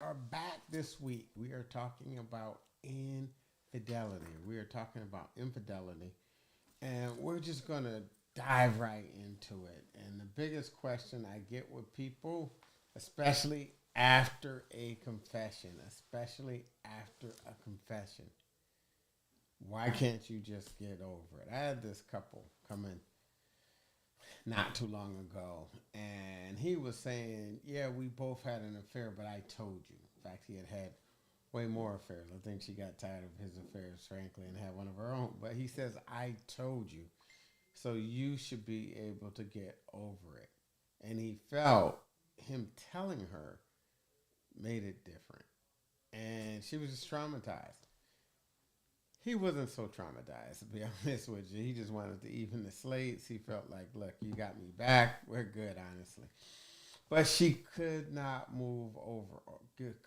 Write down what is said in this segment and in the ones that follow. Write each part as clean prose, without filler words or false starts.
are back this week. We are talking about infidelity. We are talking about infidelity, and we're just going to dive right into it. And the biggest question I get with people, especially after a confession, especially after a confession, why can't you just get over it? I had this couple come in not too long ago, and he was saying, "Yeah, we both had an affair, but I told you." In fact, he had way more affairs. I think she got tired of his affairs, frankly, and had one of her own. But he says, "I told you, so you should be able to get over it." And he felt him telling her made it different, and she was just traumatized. He wasn't so traumatized, to be honest with you. He just wanted to even the slates. He felt like, look, you got me back. We're good, honestly. But she could not move over, or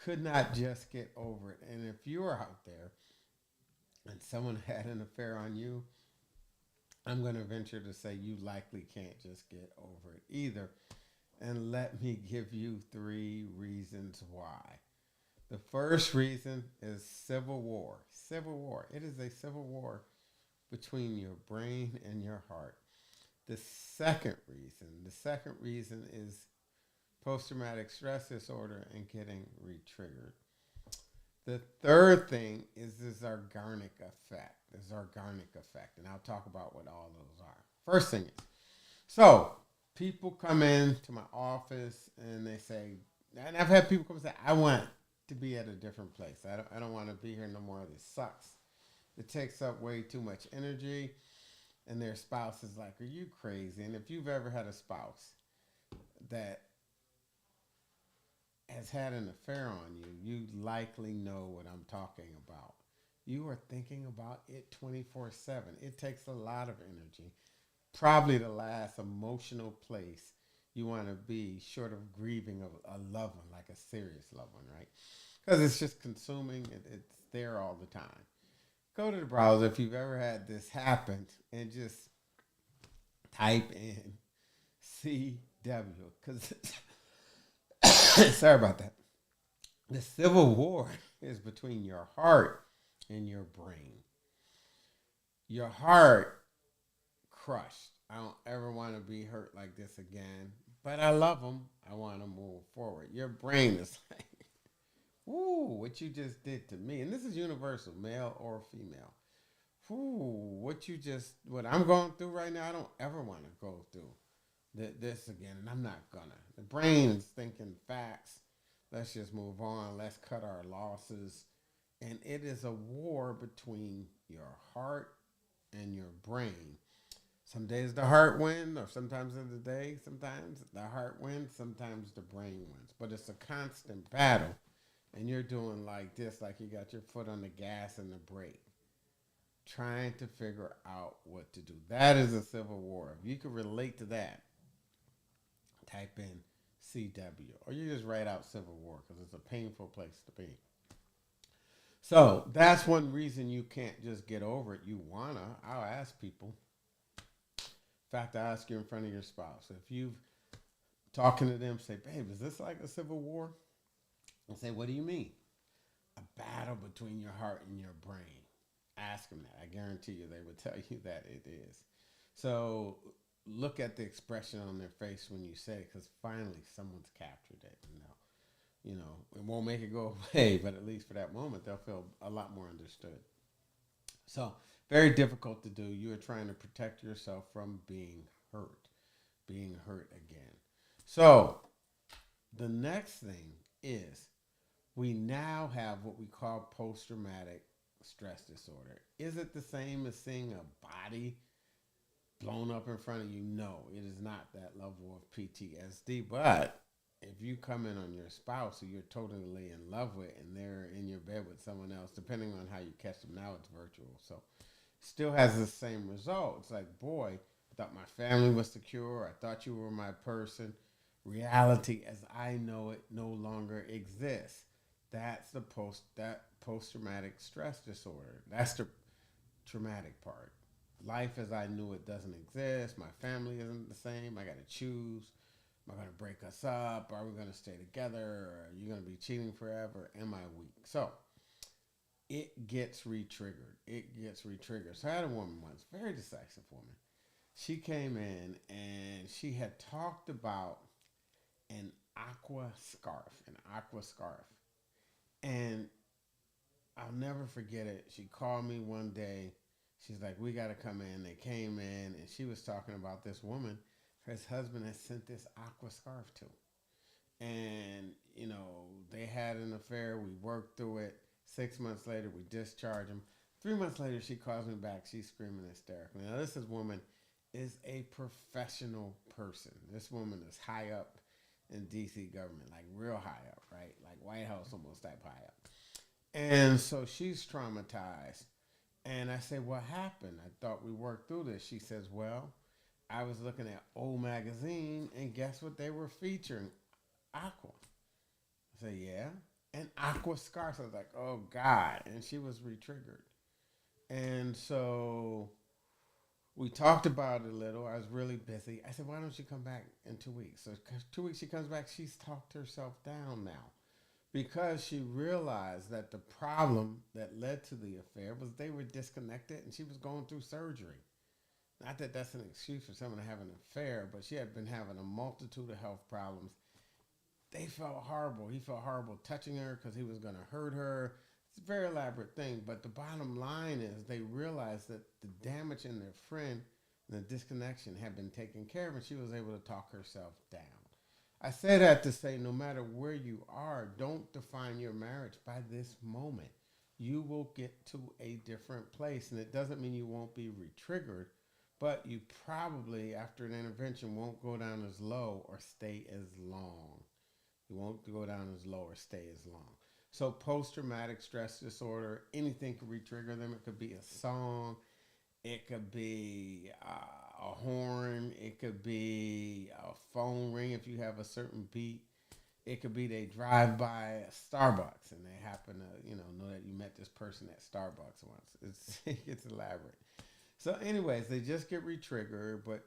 could not just get over it. And if you're out there and someone had an affair on you, I'm going to venture to say you likely can't just get over it either. And let me give you three reasons why. The first reason is civil war. Civil war. It is a civil war between your brain and your heart. The second reason is post traumatic stress disorder and getting re-triggered. The third thing is this organic effect. This organic effect. And I'll talk about what all those are. First thing is, so people come in to my office and they say, and I've had people come and say, I want to be at a different place. I don't want to be here no more. This sucks. It takes up way too much energy. And their spouse is like, are you crazy? And if you've ever had a spouse that has had an affair on you, you likely know what I'm talking about. You are thinking about it 24/7. It takes a lot of energy. Probably the last emotional place you want to be, short of grieving a loved one, like a serious loved one, right? Because it's just consuming, it's there all the time. Go to the browser if you've ever had this happen and just type in CW. Because, sorry about that. The Civil War is between your heart and your brain. Your heart crushed. I don't ever want to be hurt like this again. But I love them. I want to move forward. Your brain is like, ooh, what you just did to me. And this is universal, male or female. Ooh, what I'm going through right now, I don't ever want to go through this again. And I'm not gonna. The brain is thinking facts. Let's just move on. Let's cut our losses. And it is a war between your heart and your brain. Some days the heart wins, or sometimes in the day, sometimes the heart wins, sometimes the brain wins. But it's a constant battle. And you're doing like this, like you got your foot on the gas and the brake, trying to figure out what to do. That is a civil war. If you can relate to that, type in CW. Or you just write out civil war because it's a painful place to be. So that's one reason you can't just get over it. You wanna. I'll ask people. In fact, I ask you in front of your spouse. If you've talking to them, say, babe, is this like a civil war? And say, what do you mean? A battle between your heart and your brain. Ask them that. I guarantee you they would tell you that it is. So look at the expression on their face when you say it, because finally someone's captured it. It won't make it go away, but at least for that moment, they'll feel a lot more understood. So very difficult to do. You are trying to protect yourself from being hurt again. So the next thing is we now have what we call post traumatic stress disorder. Is it the same as seeing a body blown up in front of you? No, it is not that level of PTSD. But if you come in on your spouse who you're totally in love with and they're in your bed with someone else, depending on how you catch them, now it's virtual. So still has the same result. It's like, boy, I thought my family was secure. I thought you were my person. Reality as I know it no longer exists. That's that post traumatic stress disorder. That's the traumatic part. Life as I knew it doesn't exist. My family isn't the same. I got to choose. Am I going to break us up? Are we going to stay together? Or are you going to be cheating forever? Am I weak? So it gets re-triggered. It gets re-triggered. So I had a woman once, very decisive woman. She came in and she had talked about an aqua scarf. And I'll never forget it. She called me one day. She's like, "We got to come in." They came in and she was talking about this woman her husband had sent this aqua scarf to. And, they had an affair. We worked through it. 6 months later, we discharged him. 3 months later, she calls me back. She's screaming hysterically. Now, this is woman is a professional person. This woman is high up in DC government, like real high up, right? Like White House almost type high up. And so she's traumatized. And I say, "What happened? I thought we worked through this." She says, "Well, I was looking at old magazine and guess what they were featuring? Aqua." I say, "Yeah." And aqua scarf. I was like, "Oh God." And she was re-triggered. And so we talked about it a little. I was really busy. I said, "Why don't you come back in 2 weeks?" So 2 weeks she comes back. She's talked herself down now because she realized that the problem that led to the affair was they were disconnected and she was going through surgery. Not that that's an excuse for someone to have an affair, but she had been having a multitude of health problems. They felt horrible. He felt horrible touching her because he was going to hurt her. It's a very elaborate thing, but the bottom line is they realized that the damage in their friend and the disconnection had been taken care of, and she was able to talk herself down. I say that to say no matter where you are, don't define your marriage by this moment. You will get to a different place, and it doesn't mean you won't be re-triggered, but you probably, after an intervention, won't go down as low or stay as long. You won't go down as low or stay as long. So post-traumatic stress disorder, anything could re-trigger them. It could be a song. It could be a horn. It could be a phone ring if you have a certain beat. It could be they drive by a Starbucks and they happen to, know that you met this person at Starbucks once. It gets elaborate. So, anyways, they just get re-triggered, but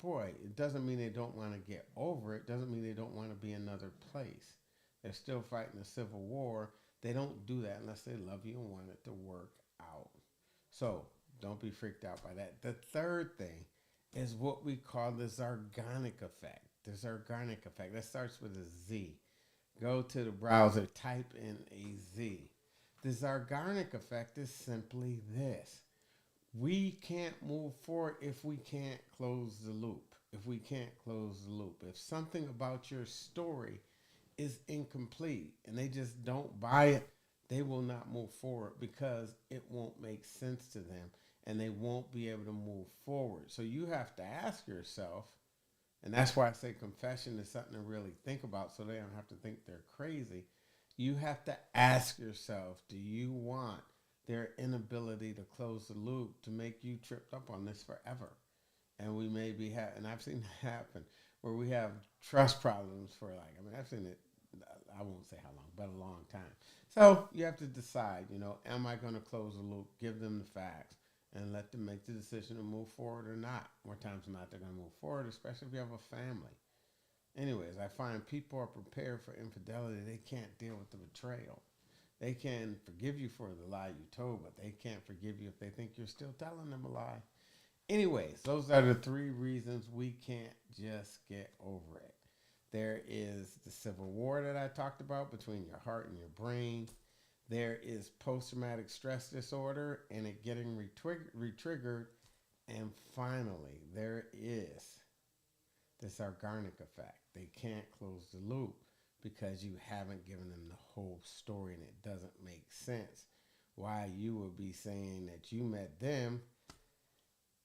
boy, it doesn't mean they don't want to get over it. Doesn't mean they don't want to be another place. They're still fighting a civil war. They don't do that unless they love you and want it to work out. So don't be freaked out by that. The third thing is what we call the Zargonic effect. The Zargonic effect. That starts with a Z. Go to the browser, type in a Z. The Zargonic effect is simply this. We can't move forward if we can't close the loop. If we can't close the loop. If something about your story is incomplete and they just don't buy it, they will not move forward because it won't make sense to them and they won't be able to move forward. So you have to ask yourself, and that's why I say confession is something to really think about so they don't have to think they're crazy. You have to ask yourself, do you want their inability to close the loop to make you tripped up on this forever? And we may be and I've seen that happen where we have trust problems for I've seen it, I won't say how long, but a long time. So you have to decide, am I going to close the loop, give them the facts, and let them make the decision to move forward or not. More times than not, they're going to move forward, especially if you have a family. Anyways, I find people are prepared for infidelity. They can't deal with the betrayal. They can forgive you for the lie you told, but they can't forgive you if they think you're still telling them a lie. Anyways, those are the three reasons we can't just get over it. There is the civil war that I talked about between your heart and your brain. There is post-traumatic stress disorder and it getting re-triggered. And finally, there is the Zargonic effect. They can't close the loop because you haven't given them the whole story and it doesn't make sense why you would be saying that you met them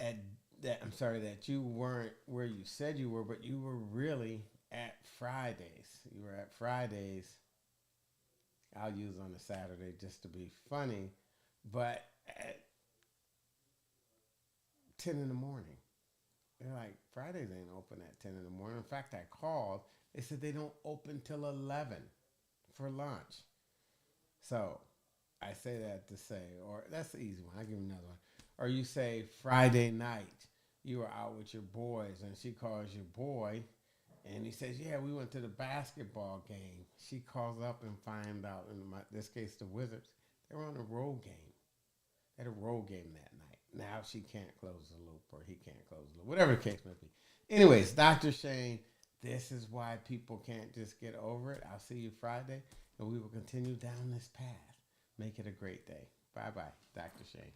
that you weren't where you said you were, but you were really at Fridays. You were at Fridays. I'll use on a Saturday just to be funny, but at 10 in the morning. They're like, Fridays ain't open at 10 in the morning. In fact, I called. They said they don't open till 11 for lunch. So I say that to say, or that's the easy one. I'll give you another one. Or you say Friday night, you were out with your boys and she calls your boy And he says, yeah, we went to the basketball game. She calls up and finds out, this case, the Wizards, they were on a road game. They had a road game that night. Now she can't close the loop, or he can't close the loop, whatever the case may be. Anyways, Dr. Shane, this is why people can't just get over it. I'll see you Friday, and we will continue down this path. Make it a great day. Bye-bye, Dr. Shane.